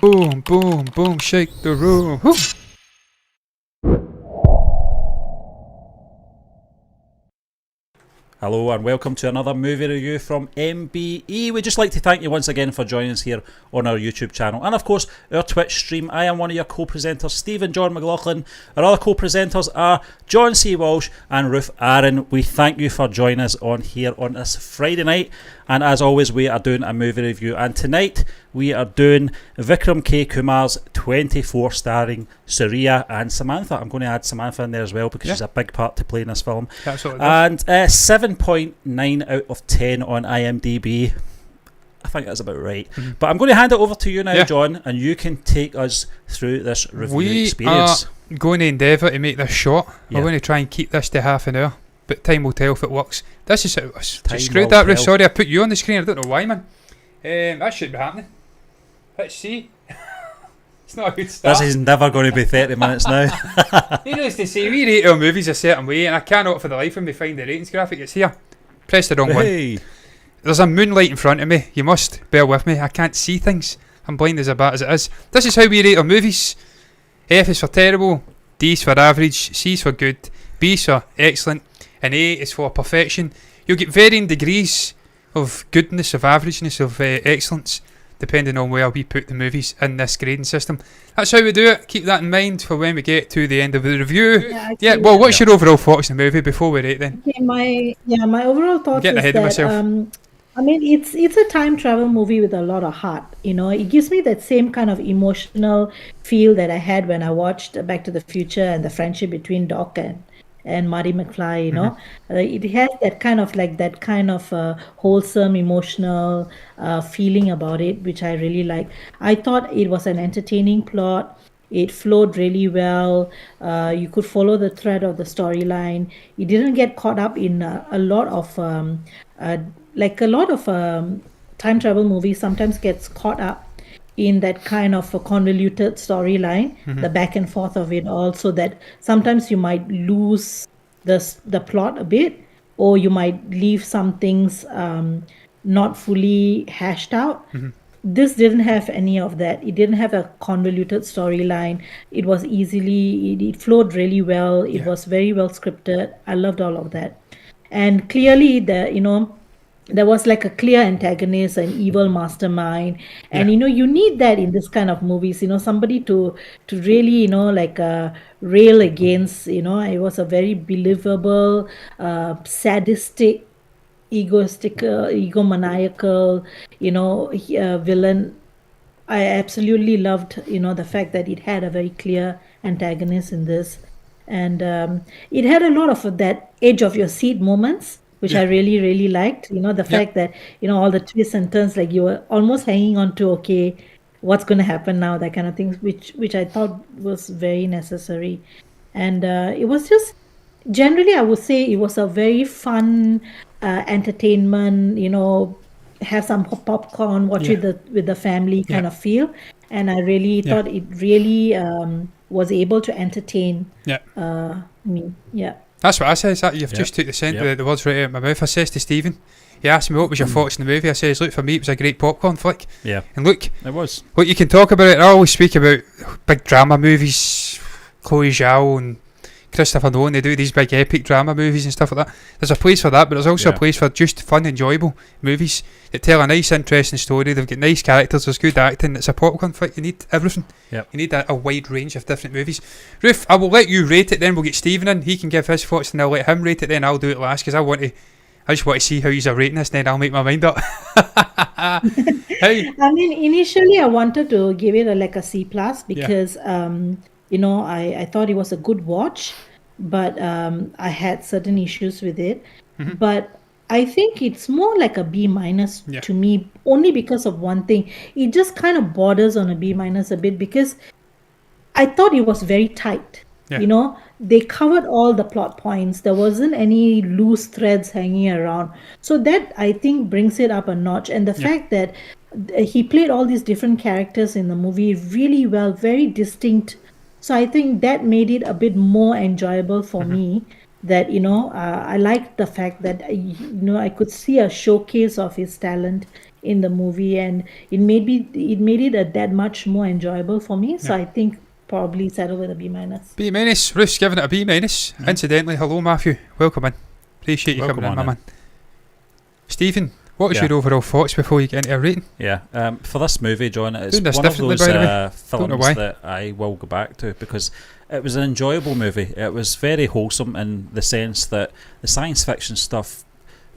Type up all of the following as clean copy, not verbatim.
Boom, boom, boom, shake the room. Woo. Hello and welcome to another movie review from MBE. We'd just like to thank you once again for joining us here on our YouTube channel and of course our Twitch stream. I am one of your co-presenters, Stephen John McLaughlin. Our other co-presenters are John C. Walsh and Ruth Aaron. We thank you for joining us on here on this Friday night, and as always we are doing a movie review, and tonight we are doing Vikram K. Kumar's 24 starring Surya and Samantha. I'm going to add Samantha in there as well because she's a big part to play in this film. Absolutely. And 7.9 out of 10 on IMDb. I think that's about right. Mm-hmm. But I'm going to hand it over to you now, John, and you can take us through this review experience. We are going to endeavour to make this short. We're going to try and keep this to half an hour, but time will tell if it works. This is it. Screwed that, Ruth. Sorry, I put you on the screen. I don't know why, man. That should be happening. Let's see. It's not a good start. This is never going to be 30 minutes now. Needless to say, we rate our movies a certain way, and I cannot for the life of me find the ratings graphic. It's here. Press the wrong one. There's a moonlight in front of me. You must bear with me. I can't see things. I'm blind as a bat as it is. This is how we rate our movies. F is for terrible, D is for average, C is for good, B is for excellent, and A is for perfection. You'll get varying degrees of goodness, of averageness, of excellence, depending on where we put the movies in this grading system. That's how we do it. Keep that in mind for when we get to the end of the review. Well, what's your overall thoughts on the movie before we rate then? Okay, my overall thoughts is ahead that of myself. I mean, it's a time travel movie with a lot of heart. You know, it gives me that same kind of emotional feel that I had when I watched Back to the Future and the friendship between Doc and Marty McFly. You know, it has that kind of wholesome, emotional feeling about it, which I really like. I thought it was an entertaining plot. It flowed really well. You could follow the thread of the storyline. It didn't get caught up in a lot of time travel movies sometimes gets caught up in that kind of a convoluted storyline, the back and forth of it all, so that sometimes you might lose the plot a bit, or you might leave some things not fully hashed out. This didn't have any of that. It didn't have a convoluted storyline. It was it flowed really well. It was very well scripted. I loved all of that. And clearly there was like a clear antagonist, an evil mastermind, and you need that in this kind of movies. Somebody to really rail against. It was a very believable, sadistic, egoistical, egomaniacal, villain. I absolutely loved the fact that it had a very clear antagonist in this, and it had a lot of that edge of your seat moments, which I really, really liked. The fact that, all the twists and turns, like you were almost hanging on to, okay, what's going to happen now, that kind of thing, which I thought was very necessary. And it was just, generally, I would say it was a very fun entertainment, have some popcorn, watch it with the family kind of feel. And I really thought it really was able to entertain me. Yeah. That's what I says. You've just took the centre of the words right out of my mouth. I says to Stephen, he asked me what was your thoughts on the movie. I says, look, for me it was a great popcorn flick. Yeah. And look, it was. What you can talk about it, I always speak about big drama movies, Chloe Zhao and Christopher Nolan, they do these big epic drama movies and stuff like that. There's a place for that, but there's also a place for just fun, enjoyable movies that tell a nice, interesting story. They've got nice characters, there's good acting. It's a popcorn flick. You need everything. You need a wide range of different movies. Ruth, I will let you rate it, then we'll get Stephen in. He can give his thoughts, and I'll let him rate it, then I'll do it last, because I just want to see how he's rating this, then I'll make my mind up. Hey. I mean, initially I wanted to give it a C+, because I thought it was a good watch, but I had certain issues with it. But I think it's more like a B- to me, only because of one thing. It just kind of borders on a B- a bit, because I thought it was very tight. They covered all the plot points. There wasn't any loose threads hanging around. So that, I think, brings it up a notch. And the fact that he played all these different characters in the movie really well, very distinct. So I think that made it a bit more enjoyable for me. That I liked the fact that I could see a showcase of his talent in the movie, and it that much more enjoyable for me. So I think probably settle with a B minus. B minus. Ruth's giving it a B minus. Incidentally, hello Matthew, welcome in. Appreciate you coming in, my man. Stephen, what was your overall thoughts before you get into a rating? Yeah, for this movie, John, it's Doing this one of those films why. that I will go back to because it was an enjoyable movie. It was very wholesome in the sense that the science fiction stuff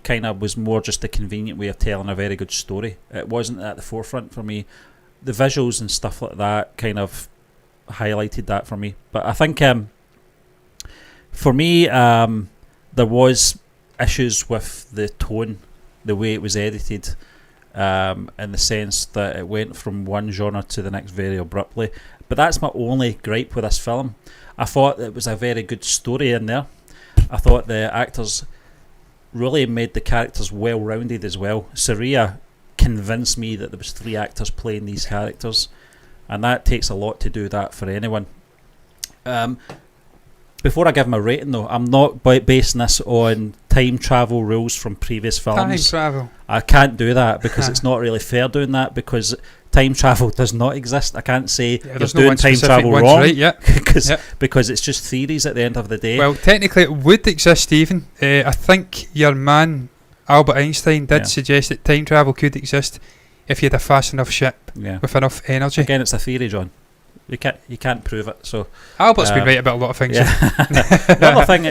kind of was more just a convenient way of telling a very good story. It wasn't at the forefront for me. The visuals and stuff like that kind of highlighted that for me. But I think for me, there was issues with the tone, the way it was edited, in the sense that it went from one genre to the next very abruptly. But that's my only gripe with this film. I thought it was a very good story in there. I thought the actors really made the characters well-rounded as well. Saria convinced me that there was 3 actors playing these characters, and that takes a lot to do that for anyone. Before I give my rating though, I'm not basing this on time travel rules from previous films. Time travel. I can't do that because it's not really fair doing that, because time travel does not exist. I can't say you're doing time travel wrong, right, because it's just theories at the end of the day. Well, technically it would exist, Stephen. I think your man Albert Einstein did suggest that time travel could exist if you had a fast enough ship with enough energy. Again, it's a theory, John. You can't prove it. So Albert's been right about a lot of things. Yeah. The other thing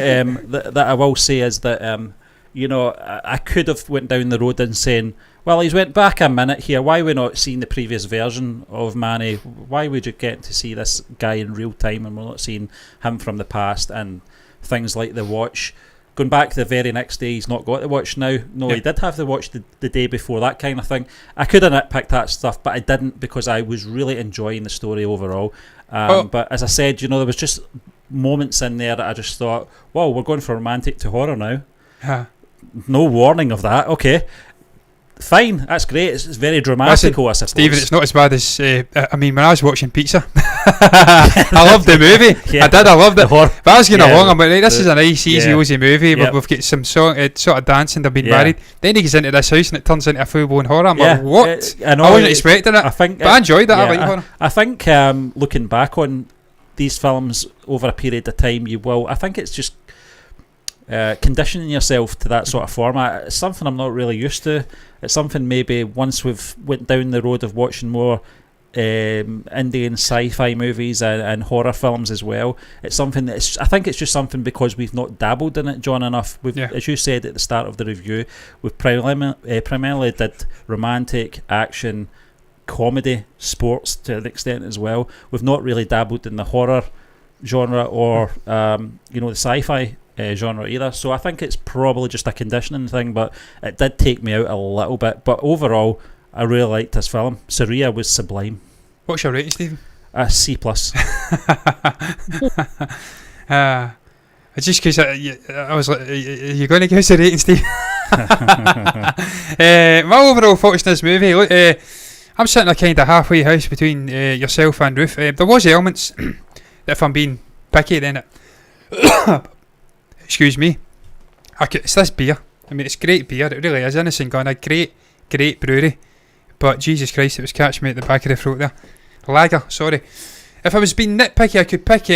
that I will say is that I could have went down the road and saying, well, he's went back a minute here. Why are we not seeing the previous version of Manny? Why would you get to see this guy in real time and we're not seeing him from the past? And things like the watch. Going back the very next day, he's not got the watch now. No, he did have the watch the day before, that kind of thing. I could have nitpicked that stuff, but I didn't because I was really enjoying the story overall. But as I said, there was just moments in there that I just thought, wow, we're going from romantic to horror now. No warning of that. Okay. Fine, that's great. It's very dramatical, I suppose. Stephen, it's not as bad as when I was watching Pizza, I loved the movie. I loved it. But I was going along, I'm like, right, this is a nice, easy movie. We've got some sort of dancing. They've been married. Then he gets into this house and it turns into a full-blown horror. I'm like, what? I wasn't expecting it. But I enjoyed that. I like horror. I think looking back on these films over a period of time, I think it's just conditioning yourself to that sort of format. It's something I'm not really used to. It's something maybe once we've went down the road of watching more Indian sci-fi movies and horror films as well, it's something that I think it's just something because we've not dabbled in it, John, enough. As you said at the start of the review, we've primarily did romantic, action, comedy, sports to an extent as well. We've not really dabbled in the horror genre or the sci-fi genre either. So I think it's probably just a conditioning thing, but it did take me out a little bit. But overall, I really liked this film. Saria was sublime. What's your rating, Stephen? A C+. Just because I was like, are you going to give us a rating, Steve? My overall thoughts in this movie, look, I'm sitting a kind of halfway house between yourself and Ruth. There was elements that, if I'm being picky, then it excuse me, it's this beer. I mean, it's great beer, it really is. Innocent Gun, a great brewery, but Jesus Christ, it was catching me at the back of the throat there. Lager, sorry. If I was being nitpicky, I could pick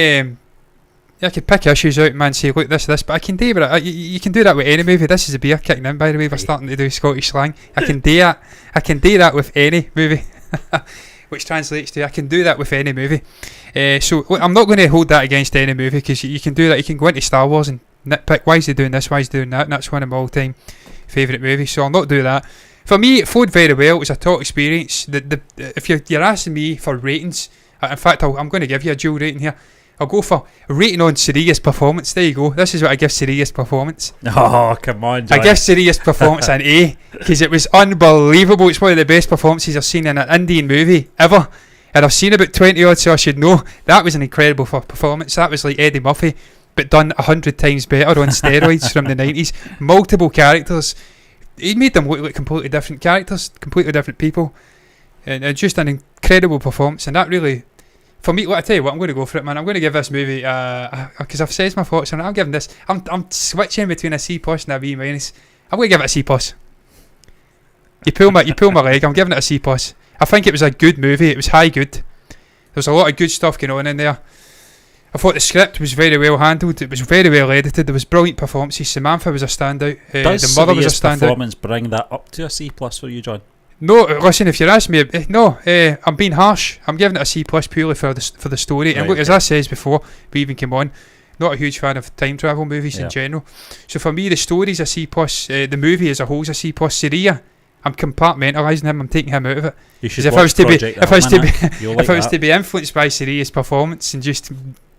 issues out, man, and say, look, this, but I can do it. You can do that with any movie. This is a beer kicking in, by the way. We're starting to do Scottish slang. I can do that with any movie. Which translates to I can do that with any movie. So look, I'm not going to hold that against any movie, because you can do that. You can go into Star Wars and nitpick, why is he doing this, why is he doing that, and that's one of my all-time favourite movies, so I'll not do that. For me, it flowed very well. It was a top experience. If you're asking me for ratings, in fact, I'm going to give you a dual rating here. I'll go for rating on Saria's performance. There you go. This is what I give Saria's performance. Oh, come on, John. I give Saria's performance an A, because it was unbelievable. It's one of the best performances I've seen in an Indian movie ever. And I've seen about 20 odd, so I should know. That was an incredible performance. That was like Eddie Murphy, but done 100 times better on steroids from the 90s. Multiple characters. He made them look like completely different characters, completely different people. And just an incredible performance. And that really, for me, I tell you what, I'm going to go for it, man. I'm going to give this movie, because I've said my thoughts on it. I'm giving this, I'm switching between a C+ and a B-. I'm going to give it a C+. You pull my leg. I'm giving it a C plus. I think it was a good movie. It was high good. There was a lot of good stuff going on in there. I thought the script was very well handled. It was very well edited. There was brilliant performances. Samantha was a standout. Does the mother was a Saria's standout. performance bring that up to a C plus for you, John? No, listen. If you ask me, I'm being harsh. I'm giving it a C plus purely for the story. And Right, look, as okay. I says before, we even came on. Not a huge fan of time travel movies in general. So for me, the story's a C plus. The movie as a whole's a C plus. Saria, I'm compartmentalising him. I'm taking him out of it. You should If watch Project I was Almanac. to be influenced by Saria's performance and just,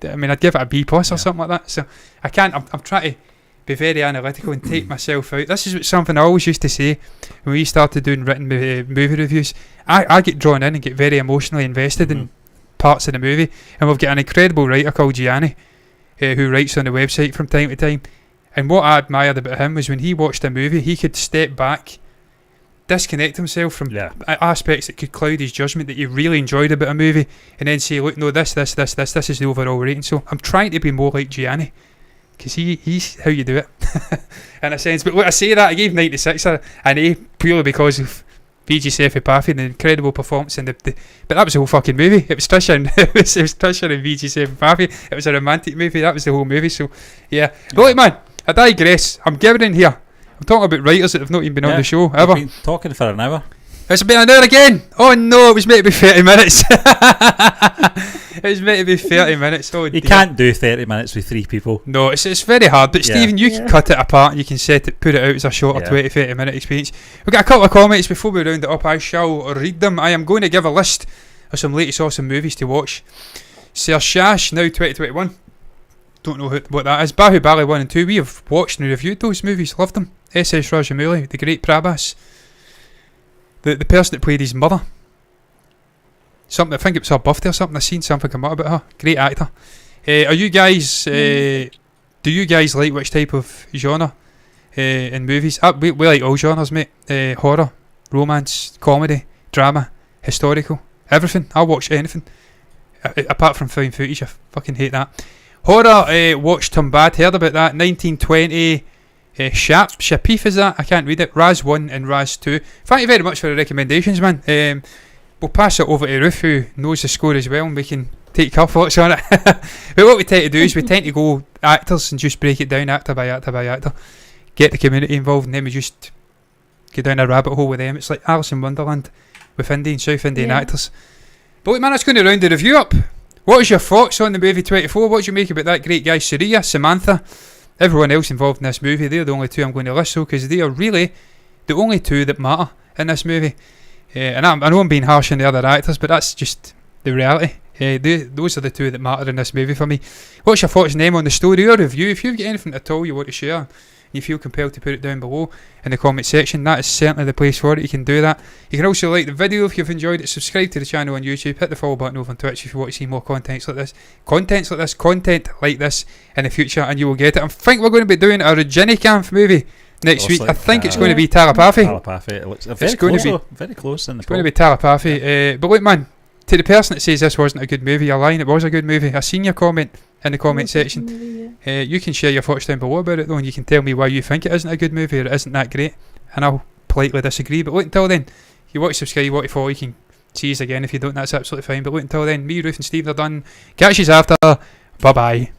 I mean, I'd give it a B plus or something like that. So I can't. I'm trying to be very analytical and take myself out. This is something I always used to say when we started doing written movie reviews. I get drawn in and get very emotionally invested in parts of the movie, and we've got an incredible writer called Gianni, who writes on the website from time to time. And what I admired about him was when he watched a movie, he could step back, disconnect himself from aspects that could cloud his judgment that he really enjoyed about a movie, and then say, look, no, this is the overall rating. So I'm trying to be more like Gianni, because he's how you do it in a sense. But look, I say that I gave 96 an A purely because of VG Sefi Pafi and the incredible performance and but that was the whole fucking movie. It was Trisha and it was Trisha and VG Sefi Pafi. It was a romantic movie. That was the whole movie. So yeah, but look, man, I digress. I'm giving in here. I'm talking about writers that have not even been on the show ever. We've been talking for an hour. It's been an hour again. Oh no, it was meant to be 30 minutes. It was meant to be 30 minutes. Oh, you can't do 30 minutes with 3 people. No, it's very hard. But Stephen, you can cut it apart and you can put it out as a shorter 20-30 minute experience. We've got a couple of comments before we round it up. I shall read them. I am going to give a list of some latest awesome movies to watch. Sir Shash, now 2021. Don't know what that is. Bahubali 1 and 2. We have watched and reviewed those movies. Loved them. S.S. Rajamouli, the great Prabhas. The person that played his mother. I think it was her birthday or something. I seen something come out about her. Great actor. Are you guys? Do you guys like which type of genre in movies? We like all genres, mate. Horror, romance, comedy, drama, historical, everything. I'll watch anything apart from found footage. I fucking hate that. Horror. Watched Tumbad. Heard about that. 1920. Shapif is that? I can't read it. Raz 1 and Raz 2. Thank you very much for the recommendations, man. We'll pass it over to Ruth, who knows the score as well, and we can take her thoughts on it. But what we tend to do is we tend to go actors and just break it down actor by actor by actor, get the community involved, and then we just go down a rabbit hole with them. It's like Alice in Wonderland with Indian, South Indian actors. But wait, man, that's going to round the review up. What is your thoughts on the movie 24? What do you make about that great guy Saria, Samantha, everyone else involved in this movie? They're the only two I'm going to list, because they are really the only two that matter in this movie. And I know I'm being harsh on the other actors, but that's just the reality. Those are the two that matter in this movie for me. What's your thoughts on them on the story or review? If you've got anything at all you want to share, and you feel compelled to put it down below in the comment section, that is certainly the place for it. You can do that. You can also like the video if you've enjoyed it, subscribe to the channel on YouTube, hit the follow button over on Twitch if you want to see more content like this in the future, and you will get it. I think we're going to be doing a Rajinikanth movie next week. I think it's going to be Telepathy. It looks very close. Very close in the. It's going to be Telepathy. But wait, man, to the person that says this wasn't a good movie, you're lying. It was a good movie. I seen your comment in the comment section. You can share your thoughts down below about it though, and you can tell me why you think it isn't a good movie or it isn't that great, and I'll politely disagree. But look, until then, if you want to subscribe, you want to follow, you can see us again. If you don't, that's absolutely fine. But look, until then, me, Ruth and Steve are done. Catch you after. Bye bye.